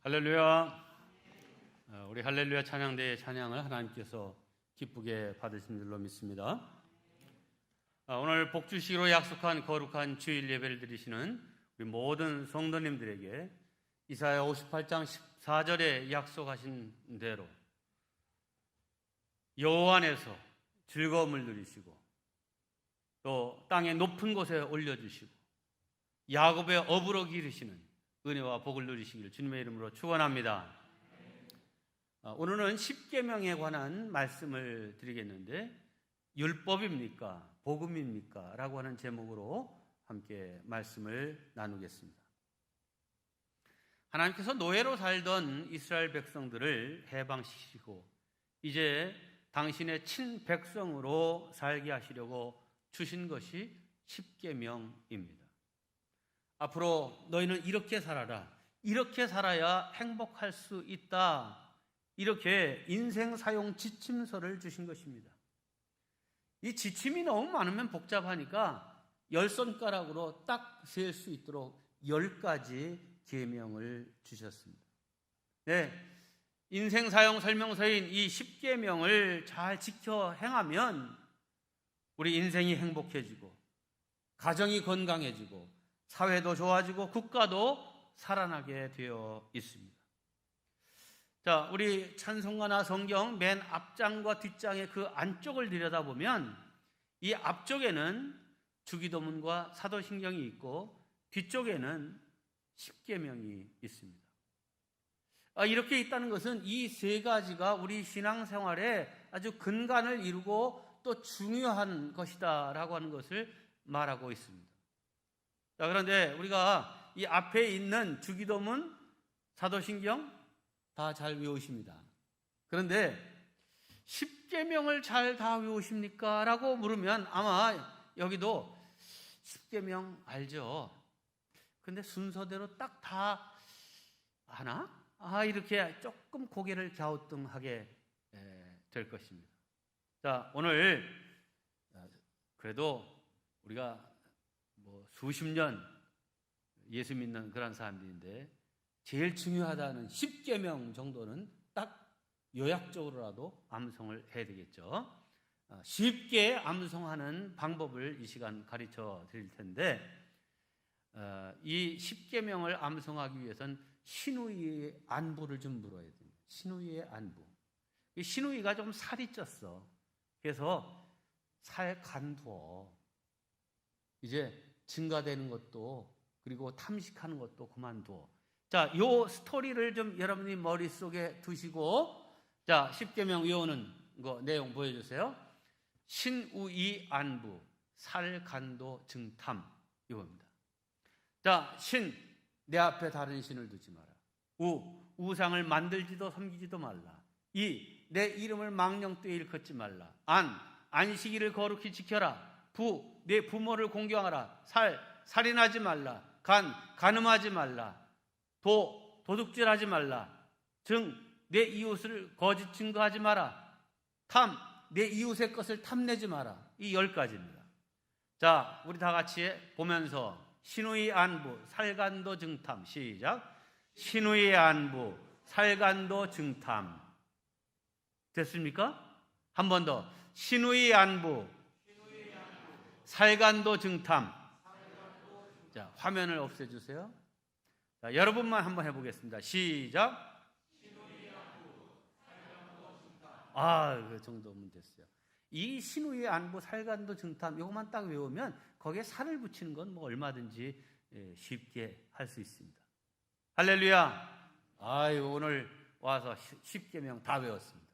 할렐루야. 우리 할렐루야 찬양대의 찬양을 하나님께서 기쁘게 받으신 줄로 믿습니다. 오늘 복주시기로 약속한 거룩한 주일 예배를 드리시는 우리 모든 성도님들에게 이사야 58장 14절에 약속하신 대로 여호와 안에서 즐거움을 누리시고 또 땅의 높은 곳에 올려주시고 야곱의 업으로 기르시는 은혜와 복을 누리시기를 주님의 이름으로 축원합니다. 오늘은 십계명에 관한 말씀을 드리겠는데 율법입니까? 복음입니까? 라고 하는 제목으로 함께 말씀을 나누겠습니다. 하나님께서 노예로 살던 이스라엘 백성들을 해방시키고 이제 당신의 친백성으로 살게 하시려고 주신 것이 십계명입니다. 앞으로 너희는 이렇게 살아라. 이렇게 살아야 행복할 수 있다. 이렇게 인생 사용 지침서를 주신 것입니다. 이 지침이 너무 많으면 복잡하니까 10손가락으로 딱 셀 수 있도록 10가지 계명을 주셨습니다. 네, 인생 사용 설명서인 이 10계명을 잘 지켜 행하면 우리 인생이 행복해지고 가정이 건강해지고 사회도 좋아지고 국가도 살아나게 되어 있습니다. 자, 우리 찬송가나 성경 맨 앞장과 뒷장의 그 안쪽을 들여다보면 이 앞쪽에는 주기도문과 사도신경이 있고 뒤쪽에는 십계명이 있습니다. 이렇게 있다는 것은 이 세 가지가 우리 신앙생활에 아주 근간을 이루고 또 중요한 것이다 라고 하는 것을 말하고 있습니다. 자, 그런데 우리가 이 앞에 있는 주기도문, 사도신경 다 잘 외우십니다. 그런데 십계명을 잘 다 외우십니까? 라고 물으면 아마 여기도 십계명 알죠? 근데 순서대로 딱 다 아나? 이렇게 조금 고개를 갸우뚱하게 될 것입니다. 자, 오늘 그래도 우리가 수십 년 예수 믿는 그런 사람들인데 제일 중요하다는 십계명 정도는 딱 요약적으로라도 암송을 해야 되겠죠. 쉽게 암송하는 방법을 이 시간 가르쳐 드릴 텐데 이 십계명을 암송하기 위해서는 신우이의 안부를 좀 물어야 됩니다. 신우이의 안부. 이 신우이가 좀 살이 쪘어. 그래서 살 간두어. 이제 증가되는 것도 그리고 탐식하는 것도 그만두어. 자, 요 스토리를 좀 여러분이 머릿속에 두시고 자, 십계명 외우는 거 내용 보여주세요. 신우이 안부, 살간도 증탐 이겁니다. 자, 신, 내 앞에 다른 신을 두지 마라. 우상을 만들지도 섬기지도 말라. 내 이름을 망령되이 일컫지 말라. 안식일을 거룩히 지켜라. 내 부모를 공경하라. 살인하지 말라. 간음하지 말라. 도둑질하지 말라. 내 이웃을 거짓 증거하지 마라. 내 이웃의 것을 탐내지 마라. 이 10가지입니다. 자, 우리 다 같이 보면서 신우이 안부, 살간도 증탐. 시작. 신우이 안부, 살간도 증탐. 됐습니까? 한 번 더. 신우이 안부, 살간도 증탐. 자, 화면을 없애주세요. 자, 여러분만 한번 해보겠습니다. 시작. 그 정도면 됐어요. 이 신우의 안부, 살간도 증탐 이것만 딱 외우면 거기에 살을 붙이는 건 얼마든지 쉽게 할 수 있습니다. 할렐루야. 오늘 와서 십계명 다 외웠습니다.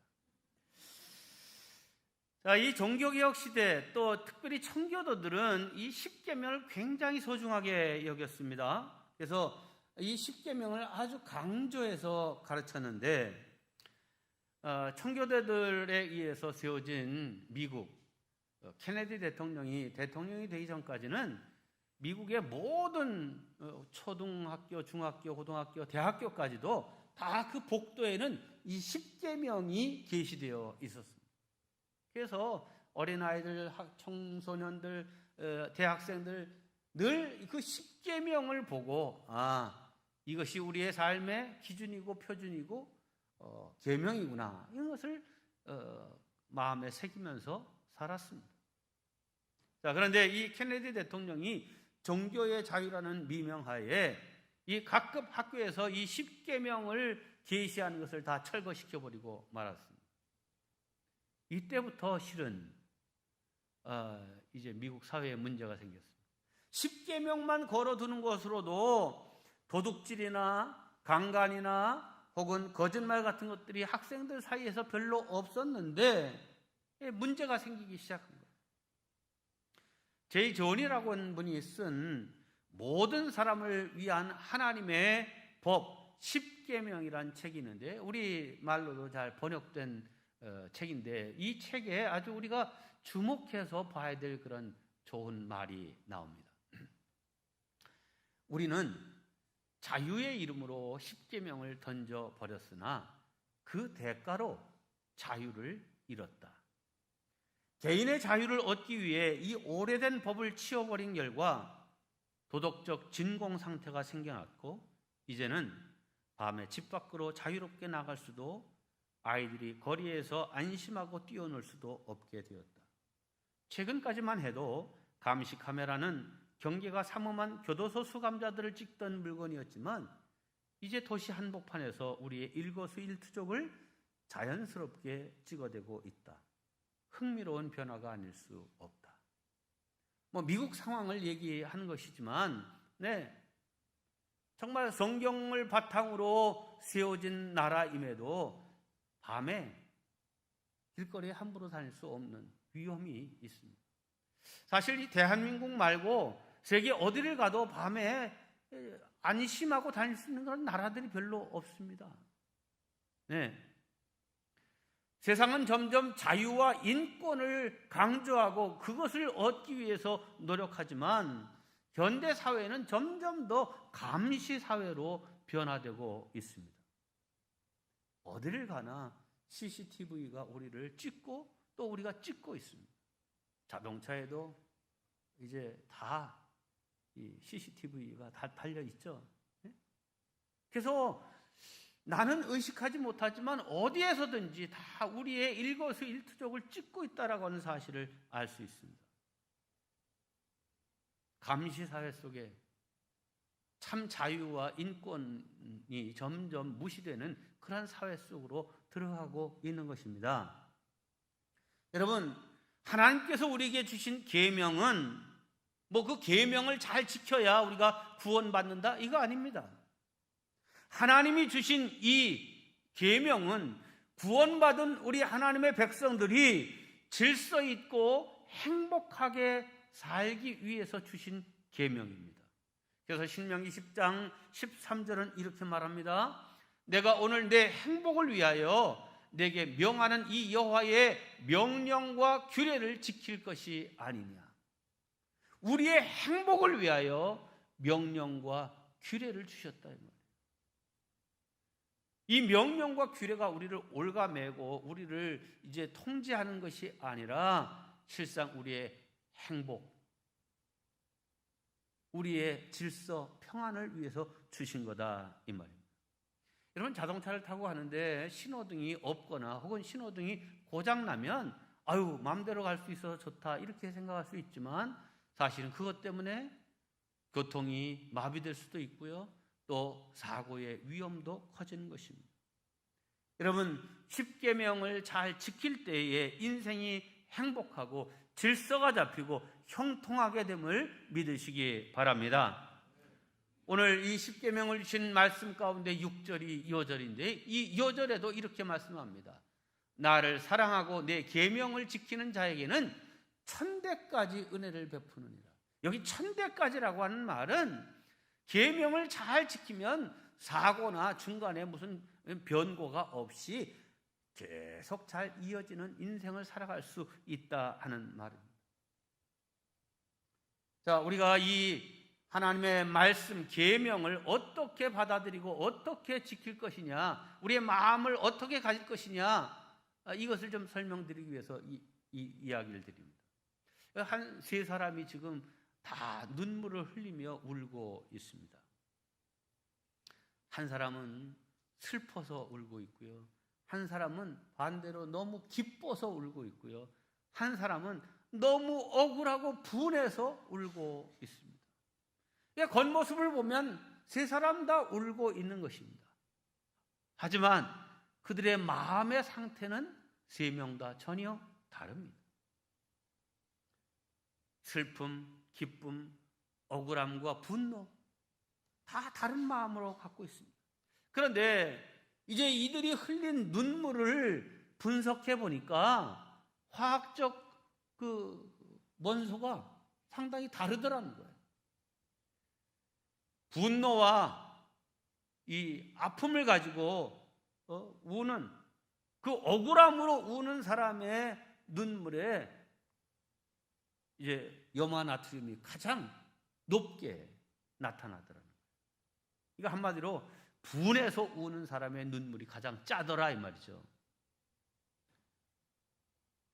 자, 이 종교개혁 시대 또 특별히 청교도들은 이 십계명을 굉장히 소중하게 여겼습니다. 그래서 이 십계명을 아주 강조해서 가르쳤는데 청교도들에 의해서 세워진 미국 케네디 대통령이 되기 전까지는 미국의 모든 초등학교, 중학교, 고등학교, 대학교까지도 다 그 복도에는 이 십계명이 게시되어 있었습니다. 그래서 어린아이들, 청소년들, 대학생들 늘 그 십계명을 보고 이것이 우리의 삶의 기준이고 표준이고 계명이구나, 이런 것을 마음에 새기면서 살았습니다. 자, 그런데 이 케네디 대통령이 종교의 자유라는 미명하에 이 각급 학교에서 이 10계명을 계시하는 것을 다 철거시켜 버리고 말았습니다. 이때부터 실은 이제 미국 사회에 문제가 생겼습니다. 10계명만 걸어두는 것으로도 도둑질이나 강간이나 혹은 거짓말 같은 것들이 학생들 사이에서 별로 없었는데 문제가 생기기 시작한 거예요. 제이 존이라고 하는 분이 쓴 모든 사람을 위한 하나님의 법 10계명이라는 책이 있는데, 우리 말로도 잘 번역된 책인데, 이 책에 아주 우리가 주목해서 봐야 될 그런 좋은 말이 나옵니다. 우리는 자유의 이름으로 10계명을 던져버렸으나 그 대가로 자유를 잃었다. 개인의 자유를 얻기 위해 이 오래된 법을 치워버린 결과 도덕적 진공 상태가 생겨났고, 이제는 밤에 집 밖으로 자유롭게 나갈 수도, 아이들이 거리에서 안심하고 뛰어놀 수도 없게 되었다. 최근까지만 해도 감시 카메라는 경계가 삼엄한 교도소 수감자들을 찍던 물건이었지만, 이제 도시 한복판에서 우리의 일거수일투족을 자연스럽게 찍어대고 있다. 흥미로운 변화가 아닐 수 없다. 미국 상황을 얘기하는 것이지만, 정말 성경을 바탕으로 세워진 나라임에도 밤에 길거리에 함부로 다닐 수 없는 위험이 있습니다. 사실 이 대한민국 말고 세계 어디를 가도 밤에 안심하고 다닐 수 있는 그런 나라들이 별로 없습니다. 세상은 점점 자유와 인권을 강조하고 그것을 얻기 위해서 노력하지만, 현대 사회는 점점 더 감시 사회로 변화되고 있습니다. 어디를 가나 CCTV가 우리를 찍고 또 우리가 찍고 있습니다. 자동차에도 이제 다 이 CCTV가 다 달려 있죠. 그래서 나는 의식하지 못하지만 어디에서든지 다 우리의 일거수일투족을 찍고 있다라고 하는 사실을 알 수 있습니다. 감시사회 속에 참 자유와 인권이 점점 무시되는 그런 사회 속으로 들어가고 있는 것입니다. 여러분, 하나님께서 우리에게 주신 계명은 그 계명을 잘 지켜야 우리가 구원받는다, 이거 아닙니다. 하나님이 주신 이 계명은 구원받은 우리 하나님의 백성들이 질서 있고 행복하게 살기 위해서 주신 계명입니다. 그래서 신명기 10장 13절은 이렇게 말합니다. 내가 오늘 내 행복을 위하여 내게 명하는 이 여호와의 명령과 규례를 지킬 것이 아니냐. 우리의 행복을 위하여 명령과 규례를 주셨다, 이 말이에요. 이 명령과 규례가 우리를 올가매고 우리를 이제 통제하는 것이 아니라 실상 우리의 행복, 우리의 질서, 평안을 위해서 주신 거다, 이 말입니다. 여러분, 자동차를 타고 가는데 신호등이 없거나 혹은 신호등이 고장나면 마음대로 갈 수 있어서 좋다, 이렇게 생각할 수 있지만, 사실은 그것 때문에 교통이 마비될 수도 있고요, 또 사고의 위험도 커지는 것입니다. 여러분, 10계명을 잘 지킬 때에 인생이 행복하고 질서가 잡히고 형통하게 됨을 믿으시기 바랍니다. 오늘 이 10계명을 주신 말씀 가운데 6절이 2절인데, 이 2절에도 이렇게 말씀합니다. 나를 사랑하고 내 계명을 지키는 자에게는 천대까지 은혜를 베푸느니라. 여기 천대까지라고 하는 말은 계명을 잘 지키면 사고나 중간에 무슨 변고가 없이 계속 잘 이어지는 인생을 살아갈 수 있다 하는 말입니다. 자, 우리가 이 하나님의 말씀 계명을 어떻게 받아들이고 어떻게 지킬 것이냐, 우리의 마음을 어떻게 가질 것이냐, 이것을 좀 설명드리기 위해서 이 이야기를 드립니다. 한 세 사람이 지금 다 눈물을 흘리며 울고 있습니다. 한 사람은 슬퍼서 울고 있고요. 한 사람은 반대로 너무 기뻐서 울고 있고요. 한 사람은 너무 억울하고 분해서 울고 있습니다. 겉모습을 보면 세 사람 다 울고 있는 것입니다. 하지만 그들의 마음의 상태는 세 명 다 전혀 다릅니다. 슬픔, 기쁨, 억울함과 분노 다 다른 마음으로 갖고 있습니다. 그런데 이제 이들이 흘린 눈물을 분석해 보니까 화학적 그 원소가 상당히 다르더라는 거예요. 분노와 이 아픔을 가지고 우는 그 억울함으로 우는 사람의 눈물에 이제 염화나트륨이 가장 높게 나타나더라는 거예요. 이거 한마디로 분해서 우는 사람의 눈물이 가장 짜더라 이 말이죠.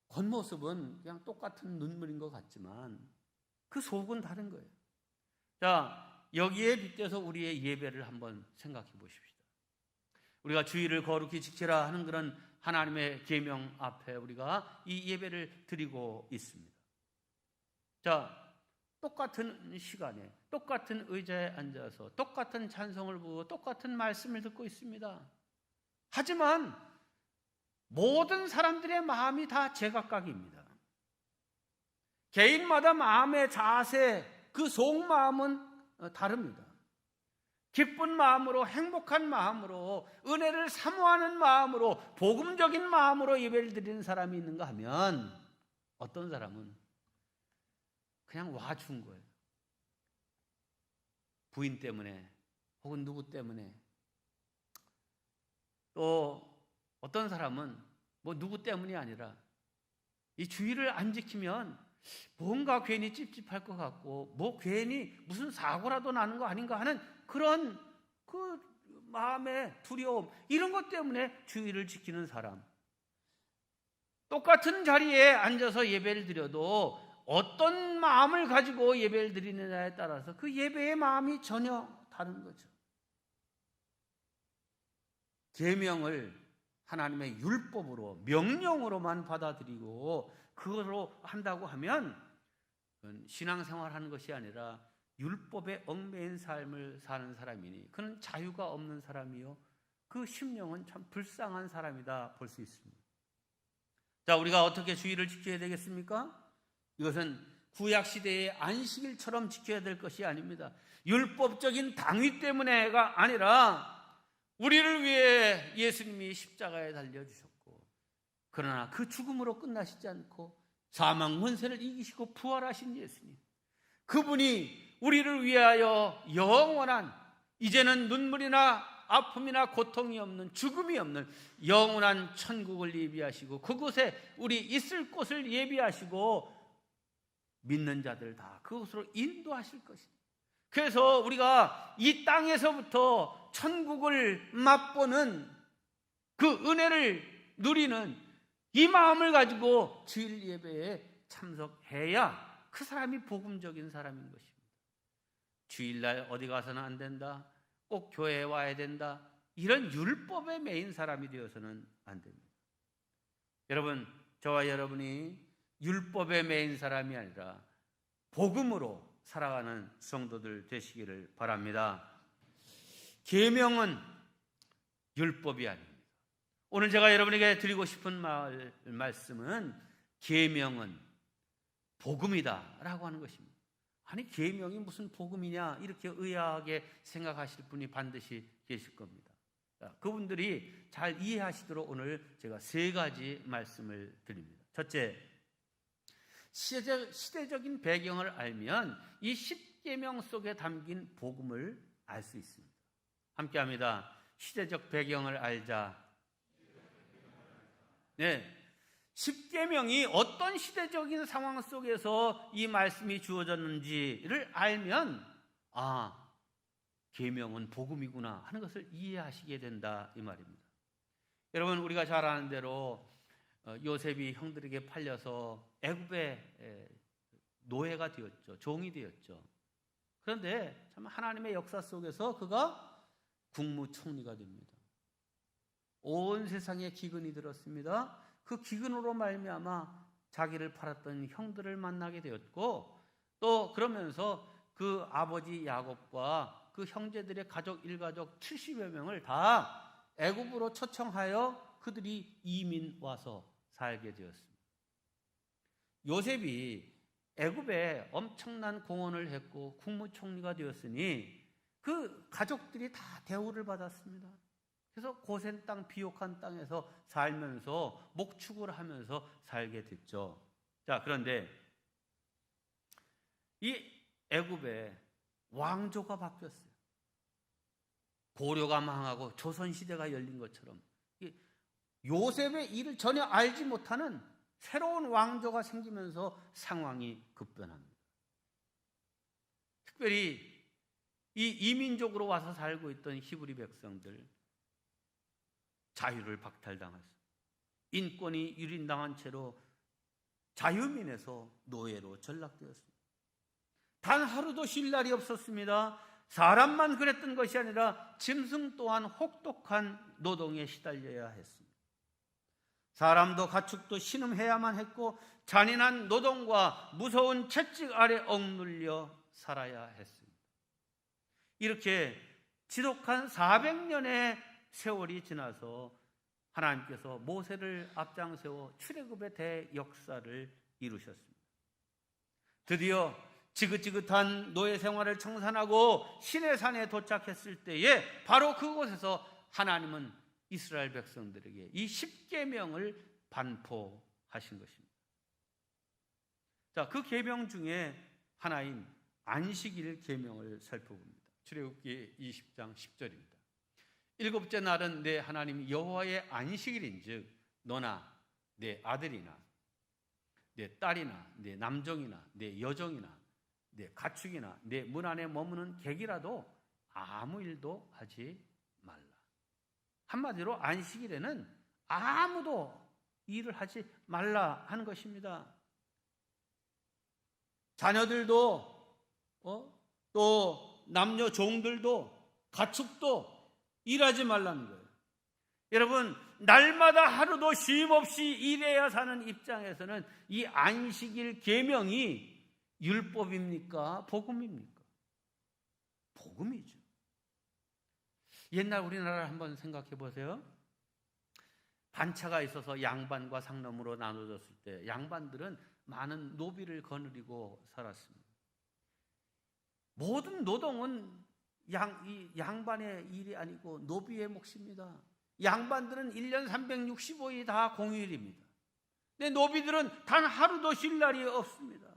겉모습은 그냥 똑같은 눈물인 것 같지만 그 속은 다른 거예요. 자, 여기에 빗대서 우리의 예배를 한번 생각해 보십시다. 우리가 주의를 거룩히 지키라 하는 그런 하나님의 계명 앞에 우리가 이 예배를 드리고 있습니다. 자, 똑같은 시간에 똑같은 의자에 앉아서 똑같은 찬송을 부르고 똑같은 말씀을 듣고 있습니다. 하지만 모든 사람들의 마음이 다 제각각입니다. 개인마다 마음의 자세, 그 속마음은 다릅니다. 기쁜 마음으로, 행복한 마음으로, 은혜를 사모하는 마음으로, 복음적인 마음으로 예배를 드리는 사람이 있는가 하면 어떤 사람은 그냥 와준 거예요. 부인 때문에 혹은 누구 때문에, 또 어떤 사람은 뭐 누구 때문이 아니라 이 주의를 안 지키면 뭔가 괜히 찝찝할 것 같고 뭐 괜히 무슨 사고라도 나는 거 아닌가 하는 그런 그 마음의 두려움, 이런 것 때문에 주의를 지키는 사람. 똑같은 자리에 앉아서 예배를 드려도 어떤 마음을 가지고 예배를 드리느냐에 따라서 그 예배의 마음이 전혀 다른 거죠. 계명을 하나님의 율법으로, 명령으로만 받아들이고 그것으로 한다고 하면 신앙생활하는 것이 아니라 율법에 얽매인 삶을 사는 사람이니 그는 자유가 없는 사람이요, 그 심령은 참 불쌍한 사람이다 볼 수 있습니다. 자, 우리가 어떻게 주의를 지켜야 되겠습니까? 이것은 구약시대의 안식일처럼 지켜야 될 것이 아닙니다. 율법적인 당위 때문에가 아니라 우리를 위해 예수님이 십자가에 달려주셨고, 그러나 그 죽음으로 끝나시지 않고 사망 권세를 이기시고 부활하신 예수님, 그분이 우리를 위하여 영원한, 이제는 눈물이나 아픔이나 고통이 없는, 죽음이 없는 영원한 천국을 예비하시고 그곳에 우리 있을 곳을 예비하시고 믿는 자들 다 그곳으로 인도하실 것입니다. 그래서 우리가 이 땅에서부터 천국을 맛보는 그 은혜를 누리는 이 마음을 가지고 주일 예배에 참석해야 그 사람이 복음적인 사람인 것입니다. 주일날 어디 가서는 안 된다, 꼭 교회에 와야 된다, 이런 율법에 매인 사람이 되어서는 안 됩니다. 여러분, 저와 여러분이 율법에 매인 사람이 아니라 복음으로 살아가는 성도들 되시기를 바랍니다. 계명은 율법이 아닙니다. 오늘 제가 여러분에게 드리고 싶은 말씀은 계명은 복음이다라고 하는 것입니다. 아니, 계명이 무슨 복음이냐 이렇게 의아하게 생각하실 분이 반드시 계실 겁니다. 그분들이 잘 이해하시도록 오늘 제가 세 가지 말씀을 드립니다. 첫째, 시대적인 배경을 알면 이 십계명 속에 담긴 복음을 알 수 있습니다. 함께합니다. 시대적 배경을 알자. 네, 십계명이 어떤 시대적인 상황 속에서 이 말씀이 주어졌는지를 알면 계명은 복음이구나 하는 것을 이해하시게 된다 이 말입니다. 여러분, 우리가 잘 아는 대로 요셉이 형들에게 팔려서 애굽의 노예가 되었죠. 종이 되었죠. 그런데 참 하나님의 역사 속에서 그가 국무총리가 됩니다. 온 세상에 기근이 들었습니다. 그 기근으로 말미암아 자기를 팔았던 형들을 만나게 되었고, 또 그러면서 그 아버지 야곱과 그 형제들의 가족 일가족 70여 명을 다 애굽으로 초청하여 그들이 이민 와서 살게 되었습니다. 요셉이 애굽에 엄청난 공헌을 했고 국무총리가 되었으니 그 가족들이 다 대우를 받았습니다. 그래서 고센 땅, 비옥한 땅에서 살면서 목축을 하면서 살게 됐죠. 자, 그런데 이 애굽에 왕조가 바뀌었어요. 고려가 망하고 조선시대가 열린 것처럼 요셉의 일을 전혀 알지 못하는 새로운 왕조가 생기면서 상황이 급변합니다. 특별히 이 이민족으로 와서 살고 있던 히브리 백성들, 자유를 박탈당했습니다. 인권이 유린당한 채로 자유민에서 노예로 전락되었습니다. 단 하루도 쉴 날이 없었습니다. 사람만 그랬던 것이 아니라 짐승 또한 혹독한 노동에 시달려야 했습니다. 사람도 가축도 신음해야만 했고 잔인한 노동과 무서운 채찍 아래 억눌려 살아야 했습니다. 이렇게 지독한 400년의 세월이 지나서 하나님께서 모세를 앞장세워 출애굽의 대역사를 이루셨습니다. 드디어 지긋지긋한 노예 생활을 청산하고 시내산에 도착했을 때에 바로 그곳에서 하나님은 이스라엘 백성들에게 이 10계명을 반포하신 것입니다. 자, 그 계명 중에 하나인 안식일 계명을 살펴봅니다. 출애굽기 20장 10절입니다. 일곱째 날은 내 하나님 여호와의 안식일인즉 너나 내 아들이나 내 딸이나 내 남종이나 내 여종이나 내 가축이나 내 문 안에 머무는 객이라도 아무 일도 하지 말라. 한마디로 안식일에는 아무도 일을 하지 말라 하는 것입니다. 자녀들도 또 남녀 종들도 가축도 일하지 말라는 거예요. 여러분, 날마다 하루도 쉼 없이 일해야 사는 입장에서는 이 안식일 계명이 율법입니까? 복음입니까? 복음이죠. 옛날 우리나라를 한번 생각해 보세요. 반차가 있어서 양반과 상놈으로 나눠졌을 때 양반들은 많은 노비를 거느리고 살았습니다. 모든 노동은 양반의 일이 아니고 노비의 몫입니다. 양반들은 1년 365일이 다 공휴일입니다. 근데 노비들은 단 하루도 쉴 날이 없습니다.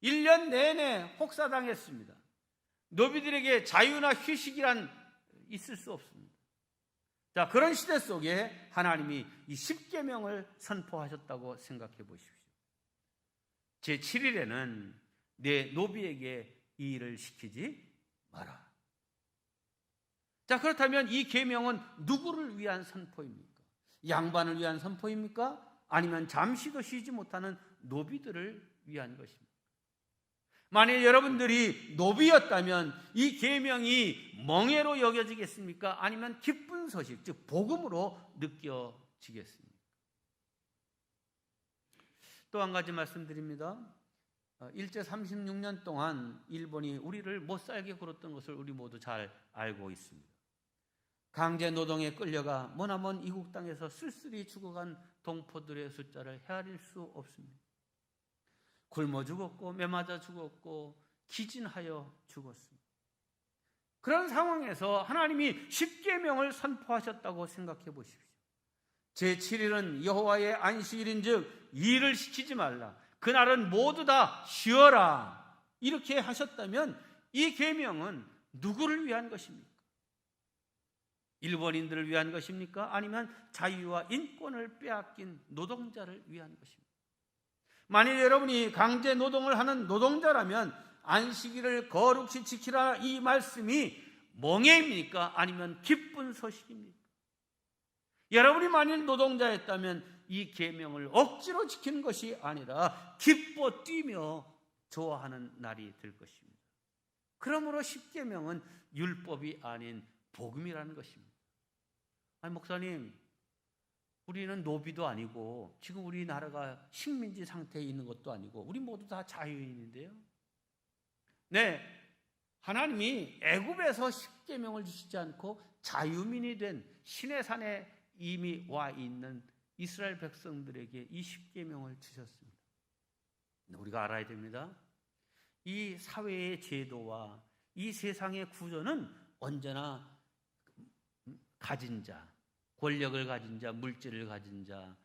1년 내내 혹사당했습니다. 노비들에게 자유나 휴식이란 있을 수 없습니다. 자, 그런 시대 속에 하나님이 이 10계명을 선포하셨다고 생각해 보십시오. 제7일에는 내 노비에게 이 일을 시키지 마라. 자, 그렇다면 이 계명은 누구를 위한 선포입니까? 양반을 위한 선포입니까? 아니면 잠시도 쉬지 못하는 노비들을 위한 것입니까? 만약 여러분들이 노비였다면 이 계명이 멍해로 여겨지겠습니까? 아니면 기쁜 소식, 즉 복음으로 느껴지겠습니까? 또 한 가지 말씀드립니다. 일제 36년 동안 일본이 우리를 못 살게 굴었던 것을 우리 모두 잘 알고 있습니다. 강제 노동에 끌려가 머나먼 이국 땅에서 쓸쓸히 죽어간 동포들의 숫자를 헤아릴 수 없습니다. 굶어 죽었고 매맞아 죽었고 기진하여 죽었습니다. 그런 상황에서 하나님이 10계명을 선포하셨다고 생각해 보십시오. 제7일은 여호와의 안식일인즉 일을 시키지 말라. 그날은 모두 다 쉬어라. 이렇게 하셨다면 이 계명은 누구를 위한 것입니까? 일본인들을 위한 것입니까? 아니면 자유와 인권을 빼앗긴 노동자를 위한 것입니까? 만일 여러분이 강제 노동을 하는 노동자라면 안식일을 거룩히 지키라 이 말씀이 멍해입니까? 아니면 기쁜 소식입니까? 여러분이 만일 노동자였다면 이 계명을 억지로 지키는 것이 아니라 기뻐 뛰며 좋아하는 날이 될 것입니다. 그러므로 10계명은 율법이 아닌 복음이라는 것입니다. 아니, 목사님, 우리는 노비도 아니고 지금 우리나라가 식민지 상태에 있는 것도 아니고 우리 모두 다 자유인인데요. 네, 하나님이 애굽에서 십계명을 주시지 않고 자유민이 된 시내산에 이미 와 있는 이스라엘 백성들에게 이 십계명을 주셨습니다. 우리가 알아야 됩니다. 이 사회의 제도와 이 세상의 구조는 언제나 가진 자, 권력을 가진 자, 물질을 가진 자,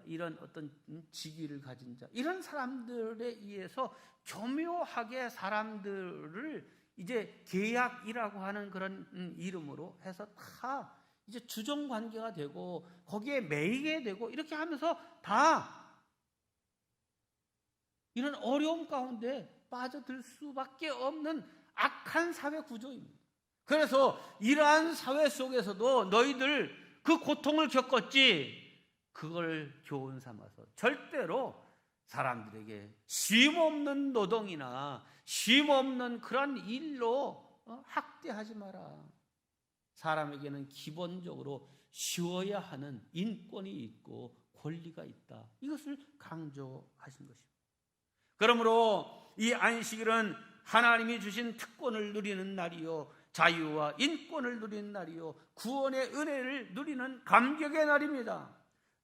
이런 어떤 직위를 가진 자, 이런 사람들에 의해서 교묘하게 사람들을 이제 계약이라고 하는 그런 이름으로 해서 다 이제 주종 관계가 되고 거기에 매이게 되고 이렇게 하면서 다 이런 어려움 가운데 빠져들 수밖에 없는 악한 사회 구조입니다. 그래서 이러한 사회 속에서도 너희들 그 고통을 겪었지, 그걸 교훈 삼아서 절대로 사람들에게 쉼없는 노동이나 쉼없는 그런 일로 학대하지 마라. 사람에게는 기본적으로 쉬어야 하는 인권이 있고 권리가 있다. 이것을 강조하신 것입니다. 그러므로 이 안식일은 하나님이 주신 특권을 누리는 날이요, 자유와 인권을 누리는 날이요, 구원의 은혜를 누리는 감격의 날입니다.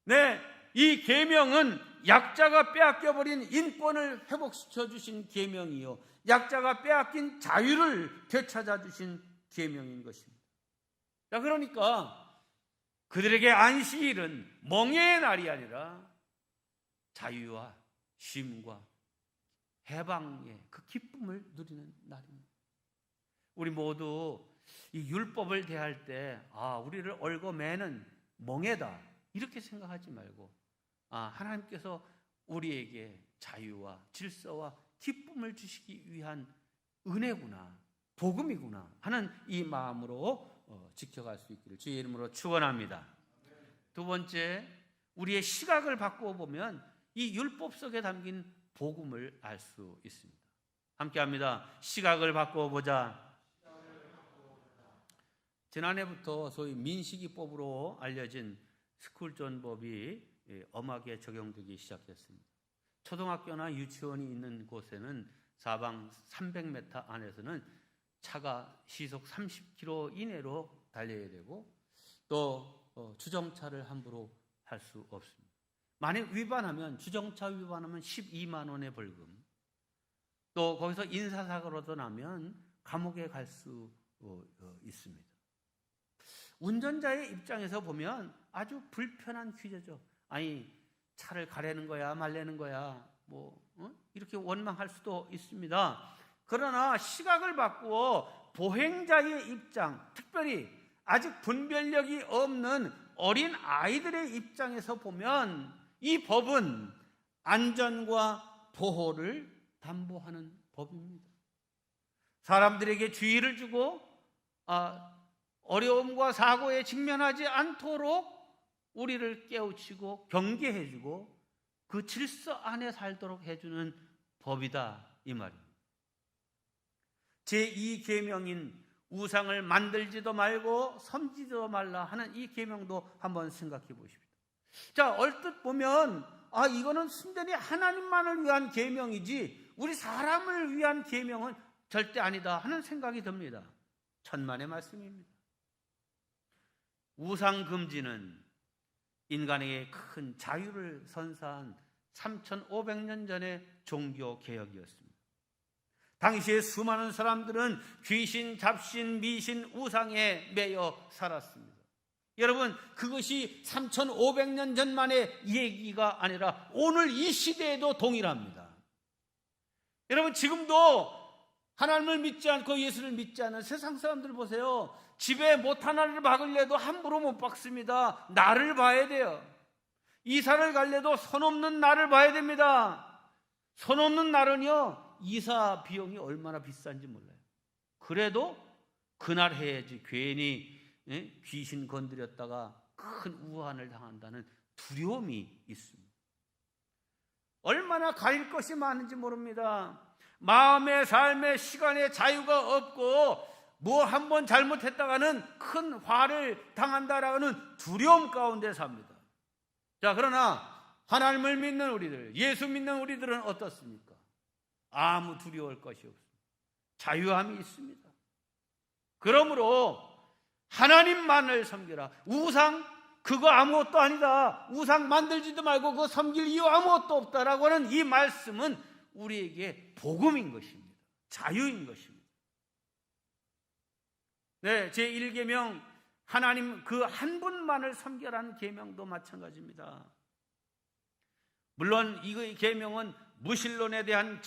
네, 이 계명은 약자가 빼앗겨버린 인권을 회복시켜 주신 계명이요, 약자가 빼앗긴 자유를 되찾아 주신 계명인 것입니다. 자, 그러니까 그들에게 안식일은 멍해의 날이 아니라 자유와 쉼과 해방의 그 기쁨을 누리는 날입니다. 우리 모두 이 율법을 대할 때 우리를 얽어매는 멍해다 이렇게 생각하지 말고 하나님께서 우리에게 자유와 질서와 기쁨을 주시기 위한 은혜구나, 복음이구나 하는 이 마음으로 지켜갈 수 있기를 주의 이름으로 축원합니다. 두 번째, 우리의 시각을 바꾸어 보면 이 율법 속에 담긴 복음을 알 수 있습니다. 함께합니다. 시각을 바꾸어 보자. 지난해부터 소위 민식이법으로 알려진 스쿨존법이 엄하게 적용되기 시작했습니다. 초등학교나 유치원이 있는 곳에는 사방 300m 안에서는 차가 시속 30km 이내로 달려야 되고 또 주정차를 함부로 할 수 없습니다. 만약 위반하면, 주정차 위반하면 12만 원의 벌금, 또 거기서 인사사고라도 나면 감옥에 갈 수 있습니다. 운전자의 입장에서 보면 아주 불편한 퀴즈죠. 아니, 차를 가려는 거야 말려는 거야 이렇게 원망할 수도 있습니다. 그러나 시각을 바꾸어 보행자의 입장, 특별히 아직 분별력이 없는 어린 아이들의 입장에서 보면 이 법은 안전과 보호를 담보하는 법입니다. 사람들에게 주의를 주고 어려움과 사고에 직면하지 않도록 우리를 깨우치고 경계해주고 그 질서 안에 살도록 해주는 법이다, 이 말입니다. 제2계명인 우상을 만들지도 말고 섬기지도 말라 하는 이 계명도 한번 생각해 보십시오. 자, 얼뜻 보면 이거는 순전히 하나님만을 위한 계명이지 우리 사람을 위한 계명은 절대 아니다 하는 생각이 듭니다. 천만의 말씀입니다. 우상 금지는 인간에게 큰 자유를 선사한 3500년 전의 종교 개혁이었습니다. 당시에 수많은 사람들은 귀신, 잡신, 미신, 우상에 매여 살았습니다. 여러분, 그것이 3500년 전만의 얘기가 아니라 오늘 이 시대에도 동일합니다. 여러분, 지금도 하나님을 믿지 않고 예수를 믿지 않는 세상 사람들 보세요. 집에 못 하나를 박으려도 함부로 못 박습니다. 나를 봐야 돼요. 이사를 갈래도 선 없는 나를 봐야 됩니다. 선 없는 날은요, 이사 비용이 얼마나 비싼지 몰라요. 그래도 그날 해야지 괜히 귀신 건드렸다가 큰 우환을 당한다는 두려움이 있습니다. 얼마나 가릴 것이 많은지 모릅니다. 마음의 삶의 시간의 자유가 없고 뭐 한 번 잘못했다가는 큰 화를 당한다라는 두려움 가운데 삽니다. 자, 그러나 하나님을 믿는 우리들, 예수 믿는 우리들은 어떻습니까? 아무 두려울 것이 없습니다. 자유함이 있습니다. 그러므로 하나님만을 섬기라. 우상 그거 아무것도 아니다. 우상 만들지도 말고 그거 섬길 이유 아무것도 없다라고 하는 이 말씀은 우리에게 복음인 것입니다. 자유인 것입니다. 네, 제1계명 하나님 그 한 분만을 섬기라는 계명도 마찬가지입니다. 물론 이 계명은 무신론에 대한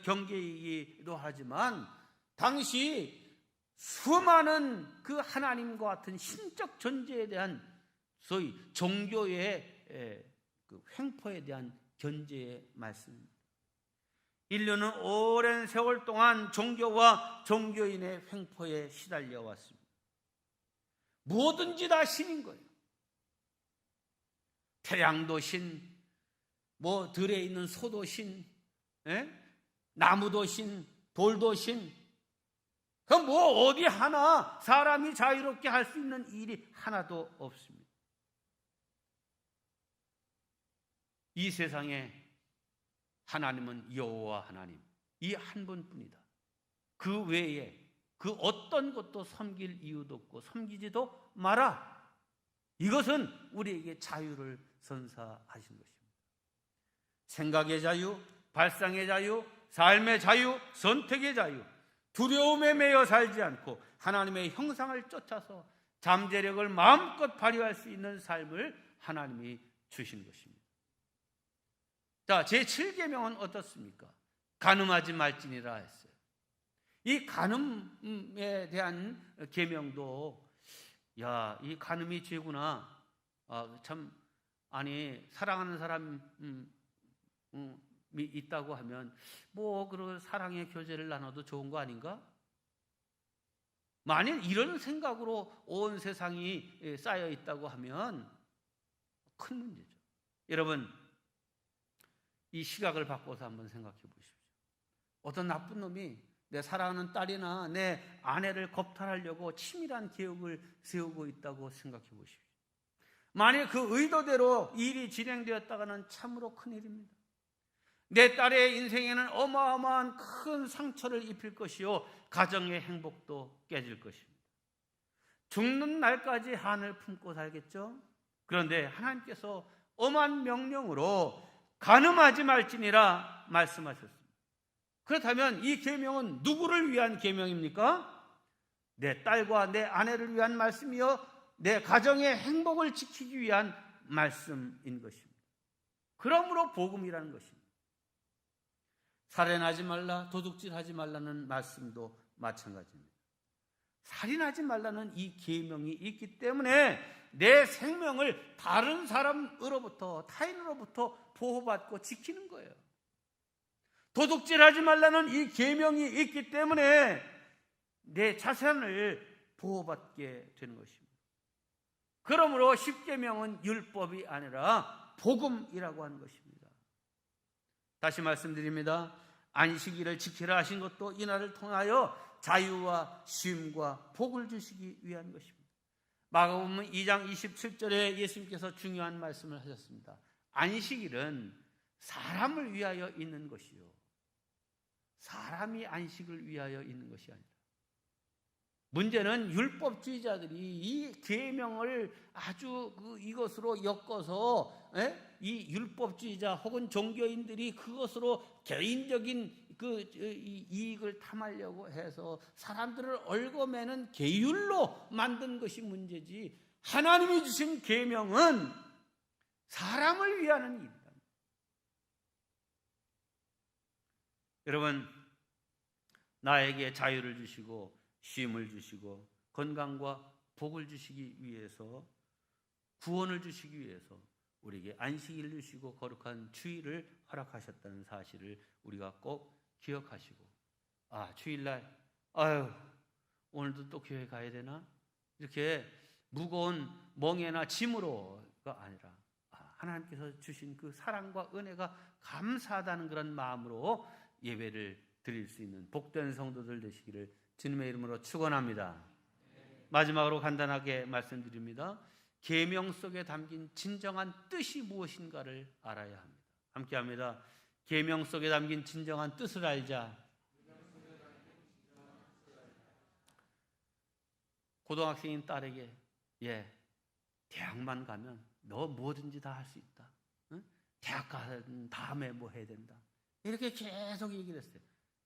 경계이기도 하지만 당시 수많은 그 하나님과 같은 신적 존재에 대한 소위 종교의 그 횡포에 대한 견제의 말씀입니다. 인류는 오랜 세월 동안 종교와 종교인의 횡포에 시달려 왔습니다. 뭐든지 다 신인 거예요. 태양도 신, 뭐 들에 있는 소도 신, 나무도 신, 돌도 신. 그럼 뭐 어디 하나 사람이 자유롭게 할 수 있는 일이 하나도 없습니다. 이 세상에 하나님은 여호와 하나님, 이 한 분뿐이다. 그 외에 그 어떤 것도 섬길 이유도 없고 섬기지도 마라. 이것은 우리에게 자유를 선사하신 것입니다. 생각의 자유, 발상의 자유, 삶의 자유, 선택의 자유, 두려움에 매여 살지 않고 하나님의 형상을 쫓아서 잠재력을 마음껏 발휘할 수 있는 삶을 하나님이 주신 것입니다. 자, 제7계명은 어떻습니까? 간음하지 말지니라 했어요. 이 간음에 대한 계명도 이 간음이 죄구나. 사랑하는 사람이 있다고 하면 그 사랑의 교제를 나눠도 좋은 거 아닌가? 만일 이런 생각으로 온 세상이 쌓여 있다고 하면 큰 문제죠. 여러분, 이 시각을 바꿔서 한번 생각해 보십시오. 어떤 나쁜 놈이 내 사랑하는 딸이나 내 아내를 겁탈하려고 치밀한 계획을 세우고 있다고 생각해 보십시오. 만일 그 의도대로 일이 진행되었다가는 참으로 큰일입니다. 내 딸의 인생에는 어마어마한 큰 상처를 입힐 것이요, 가정의 행복도 깨질 것입니다. 죽는 날까지 한을 품고 살겠죠. 그런데 하나님께서 엄한 명령으로 간음하지 말지니라 말씀하셨습니다. 그렇다면 이 계명은 누구를 위한 계명입니까? 내 딸과 내 아내를 위한 말씀이요, 내 가정의 행복을 지키기 위한 말씀인 것입니다. 그러므로 복음이라는 것입니다. 살인하지 말라, 도둑질하지 말라는 말씀도 마찬가지입니다. 살인하지 말라는 이 계명이 있기 때문에 내 생명을 다른 사람으로부터, 타인으로부터 보호받고 지키는 거예요. 도둑질하지 말라는 이 계명이 있기 때문에 내 자산을 보호받게 되는 것입니다. 그러므로 10계명은 율법이 아니라 복음이라고 하는 것입니다. 다시 말씀드립니다. 안식일을 지키라 하신 것도 이날을 통하여 자유와 쉼과 복을 주시기 위한 것입니다. 마가복음 2장 27절에 예수님께서 중요한 말씀을 하셨습니다. 안식일은 사람을 위하여 있는 것이요, 사람이 안식을 위하여 있는 것이 아니라, 문제는 율법주의자들이 이 계명을 아주 이것으로 엮어서 이 율법주의자 혹은 종교인들이 그것으로 개인적인 이익을 탐하려고 해서 사람들을 얽어매는 계율로 만든 것이 문제지, 하나님이 주신 계명은 사람을 위하는 일이다. 여러분, 나에게 자유를 주시고 쉼을 주시고 건강과 복을 주시기 위해서, 구원을 주시기 위해서 우리에게 안식일을 주시고 거룩한 주일을 허락하셨다는 사실을 우리가 꼭 기억하시고, 주일날 오늘도 또 교회 가야 되나? 이렇게 무거운 멍에나 짐으로가 아니라 하나님께서 주신 그 사랑과 은혜가 감사하다는 그런 마음으로 예배를 드릴 수 있는 복된 성도들 되시기를 주님의 이름으로 축원합니다. 마지막으로 간단하게 말씀드립니다. 계명 속에 담긴 진정한 뜻이 무엇인가를 알아야 합니다. 함께합니다. 계명 속에 담긴 진정한 뜻을 알자. 고등학생인 딸에게 대학만 가면 너 뭐든지 다 할 수 있다. 응? 대학 가는 다음에 뭐 해야 된다. 이렇게 계속 얘기를 했어요.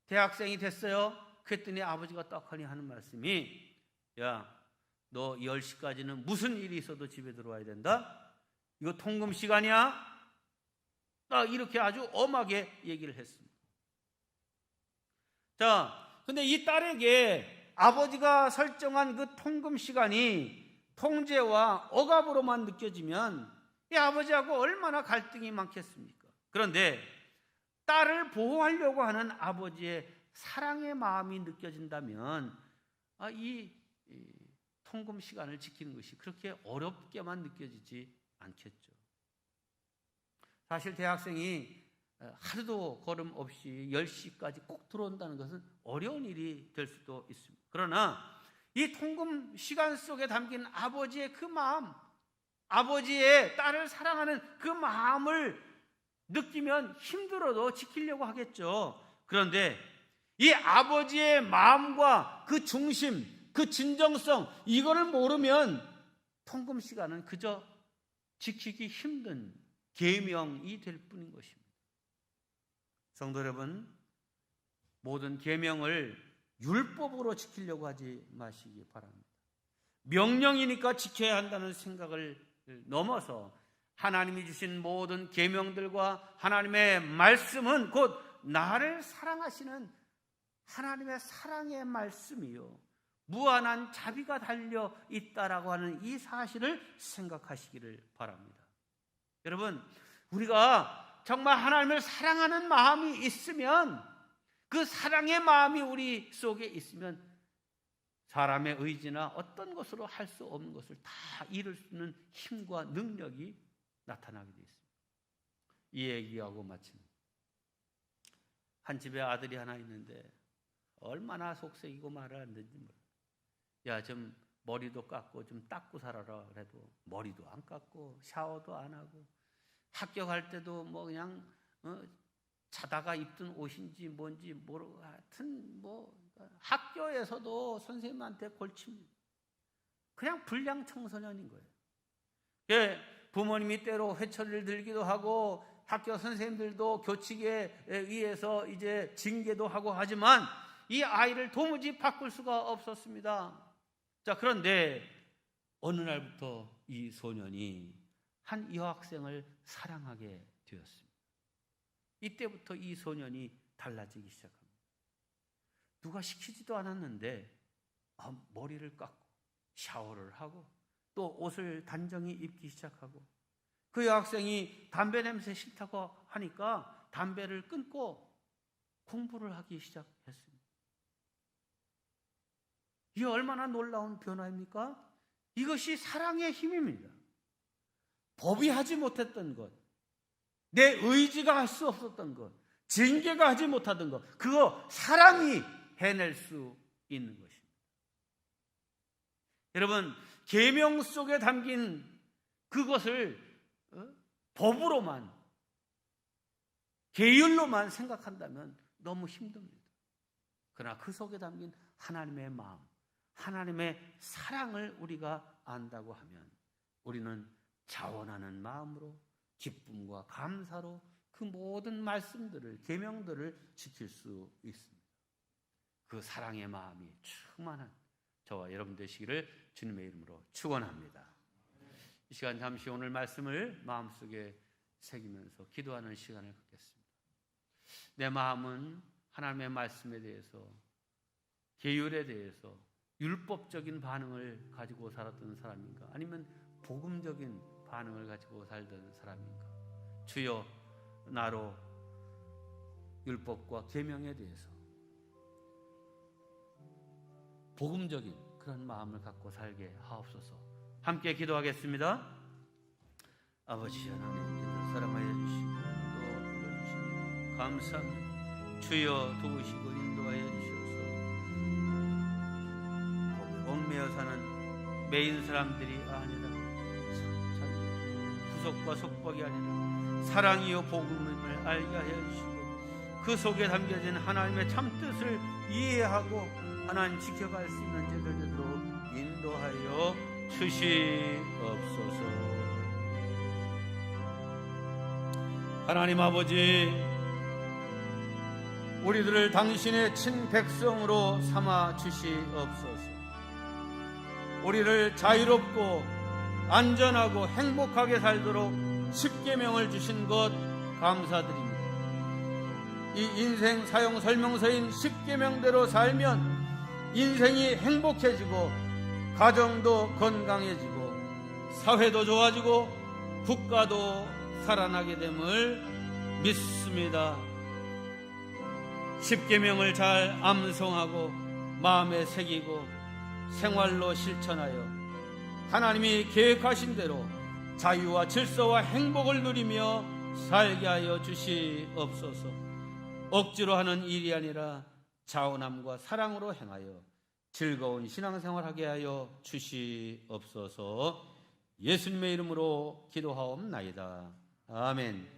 대학생이 됐어요. 그랬더니 아버지가 떡하니 하는 말씀이 야, 너 10시까지는 무슨 일이 있어도 집에 들어와야 된다. 이거 통금 시간이야. 딱 이렇게 아주 엄하게 얘기를 했습니다. 자, 근데 이 딸에게 아버지가 설정한 그 통금 시간이 통제와 억압으로만 느껴지면 이 아버지하고 얼마나 갈등이 많겠습니까? 그런데 딸을 보호하려고 하는 아버지의 사랑의 마음이 느껴진다면 이 통금 시간을 지키는 것이 그렇게 어렵게만 느껴지지 않겠죠. 사실 대학생이 하루도 걸음 없이 10시까지 꼭 들어온다는 것은 어려운 일이 될 수도 있습니다. 그러나 이 통금 시간 속에 담긴 아버지의 그 마음, 아버지의 딸을 사랑하는 그 마음을 느끼면 힘들어도 지키려고 하겠죠. 그런데 이 아버지의 마음과 그 중심, 그 진정성, 이거를 모르면 통금 시간은 그저 지키기 힘든 계명이 될 뿐인 것입니다. 성도 여러분, 모든 계명을 율법으로 지키려고 하지 마시기 바랍니다. 명령이니까 지켜야 한다는 생각을 넘어서 하나님이 주신 모든 계명들과 하나님의 말씀은 곧 나를 사랑하시는 하나님의 사랑의 말씀이요 무한한 자비가 달려 있다라고 하는 이 사실을 생각하시기를 바랍니다. 여러분, 우리가 정말 하나님을 사랑하는 마음이 있으면, 그 사랑의 마음이 우리 속에 있으면 사람의 의지나 어떤 것으로 할 수 없는 것을 다 이룰 수 있는 힘과 능력이 나타나게 되어 있습니다. 이 얘기하고 마칩니다. 한 집에 아들이 하나 있는데 얼마나 속색이고 말을 안 듣는지 몰라요. 야, 좀 머리도 깎고 좀 닦고 살아라 그래도 머리도 안 깎고 샤워도 안 하고 학교 갈 때도 뭐 그냥 자다가 입던 옷인지 뭔지 모르고 하여튼 뭐 학교에서도 선생님한테 골칩니다. 그냥 불량 청소년인 거예요. 예, 부모님이 때로 회초리를 들기도 하고 학교 선생님들도 교칙에 의해서 이제 징계도 하고 하지만 이 아이를 도무지 바꿀 수가 없었습니다. 자, 그런데 어느 날부터 이 소년이 한 여학생을 사랑하게 되었습니다. 이때부터 이 소년이 달라지기 시작합니다. 누가 시키지도 않았는데 머리를 깎고 샤워를 하고 또 옷을 단정히 입기 시작하고, 그 여학생이 담배 냄새 싫다고 하니까 담배를 끊고 공부를 하기 시작했습니다. 이게 얼마나 놀라운 변화입니까? 이것이 사랑의 힘입니다. 법이 하지 못했던 것, 내 의지가 할 수 없었던 것, 징계가 하지 못하던 것, 그거 사랑이 해낼 수 있는 것입니다. 여러분, 계명 속에 담긴 그것을 법으로만, 계율로만 생각한다면 너무 힘듭니다. 그러나 그 속에 담긴 하나님의 마음, 하나님의 사랑을 우리가 안다고 하면 우리는 자원하는 마음으로 기쁨과 감사로 그 모든 말씀들을, 계명들을 지킬 수 있습니다. 그 사랑의 마음이 충만한 저와 여러분 되시기를 주님의 이름으로 축원합니다. 이 시간 잠시 오늘 말씀을 마음속에 새기면서 기도하는 시간을 갖겠습니다. 내 마음은 하나님의 말씀에 대해서, 계율에 대해서 율법적인 반응을 가지고 살았던 사람인가, 아니면 복음적인 반응을 가지고 살던 사람인가? 주여, 나로 율법과 계명에 대해서 복음적인 그런 마음을 갖고 살게 하옵소서. 함께 기도하겠습니다. 아버지 하나님, 이제들 사랑하여 주시고 또 불러주시니 감사합니다. 주여, 도우시고 인도하여 주셔서 얽매여 사는 매인 사람들이 아니라 구속과 속박이 아니라 사랑이요 복음을 알게 하여 주시고 그 속에 담겨진 하나님의 참뜻을 이해하고 하나님 지켜갈 수 있는 제자들로 인도하여 주시옵소서. 하나님 아버지, 우리들을 당신의 친백성으로 삼아 주시옵소서. 우리를 자유롭고 안전하고 행복하게 살도록 십계명을 주신 것 감사드립니다. 이 인생 사용 설명서인 십계명대로 살면 인생이 행복해지고 가정도 건강해지고 사회도 좋아지고 국가도 살아나게 됨을 믿습니다. 십계명을 잘 암송하고 마음에 새기고 생활로 실천하여 하나님이 계획하신 대로 자유와 질서와 행복을 누리며 살게 하여 주시옵소서. 억지로 하는 일이 아니라 자원함과 사랑으로 행하여 즐거운 신앙생활하게 하여 주시옵소서. 예수님의 이름으로 기도하옵나이다. 아멘.